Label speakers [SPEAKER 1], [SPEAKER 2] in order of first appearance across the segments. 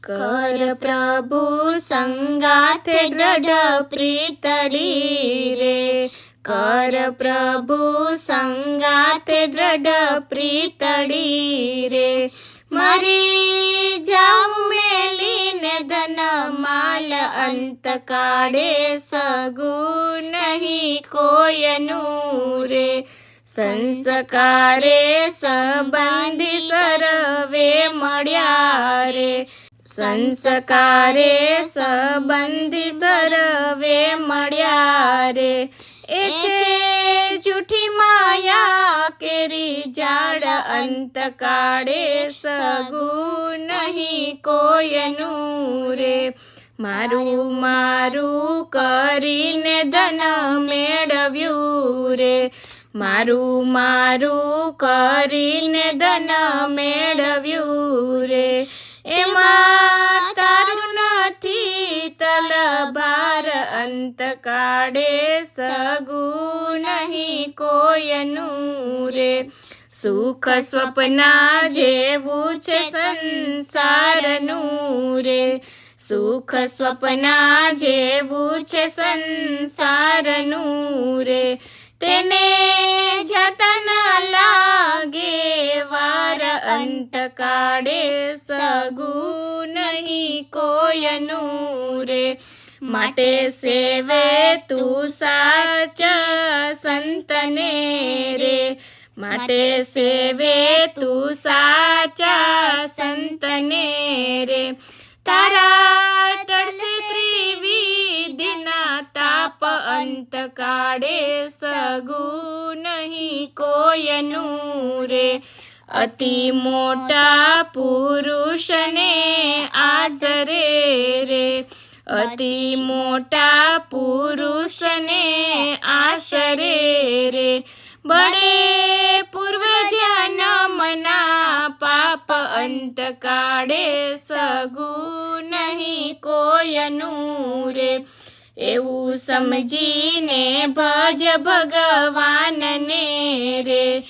[SPEAKER 1] कर प्रभु संगाथे दृढ़ प्रीतड़ी रे, कर प्रभु संगाथे दृढ़ प्रीतड़ी रे। मरी जाऊं मेलीने धन माल अंत काढ़े, सगु नहीं कोयनु रे। संस्कारे संबंधी सर्वे मळ्या रे, संस्कारे संबंधी सर्वे मळ्या रे। ए छे जूठी माया केरी जाड़ अंत काढ़े, सगु नहीं कोयनु रे। मारू मारू करीने धन मेळव्यू रे, मारू मारू करीने धन मेळव्यू रे। एमां तारू नथी तलबार अंत काढ़े, सगु नहीं कोयनु रे। सुख स्वप्ना जेवुं छे संसारनु रे, सुख स्वप्ना जेवुं छे संसारनु रे। तेने जता न लागे वार अंत काढ़े, सगु नहीं कोयनु रे। माटे सेवे तू साचा संतने रे, माटे सेवे तू साचा संतने रे। तारा टळसे त्रिविधिना ताप अंत काढ़े, सगु नहीं कोयनु रे। अति मोटा पुरुषने आसरे रे, अति मोटा पुरुषने आसरे रे। बड़े पूर्व जन्मना पाप अंत काढ़े, सगु नहीं कोयनु रे। एवं समझीने भज भगवान ने रे,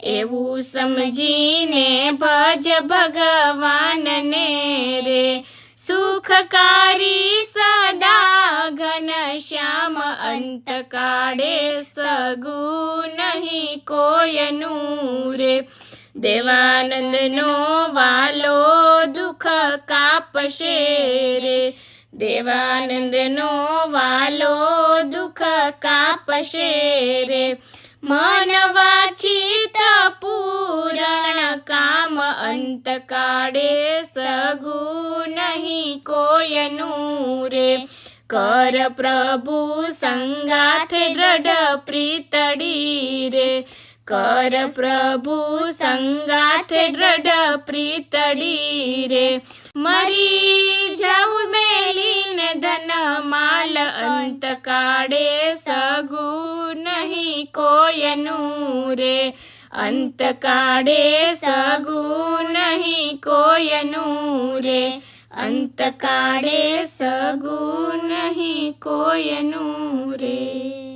[SPEAKER 1] एवं समझीने भज भगवान ने रे। सुखकारी सदा घन श्याम अंत काढ़े, सगु नहीं कोयनु रे। देवानंद नो वालो दुख कापशे रे, देवानंद नो वालो दुख कापशे रे। मन वाचित पूरण काम अंत काढ़े, सगु नहीं कोयनु रे। कर प्रभु संगाथे दृढ़ प्रीतड़ी रे, कर प्रभु संगाथे दृढ़ प्रीतड़ी रे। मरी जाऊं मेलीने धन माल अंत काढ़े, सगु नहीं कोयनु रे। अंत काढ़े, सगु नहीं कोयनु रे। अंत काढ़े, सगु नहीं कोयनु रे।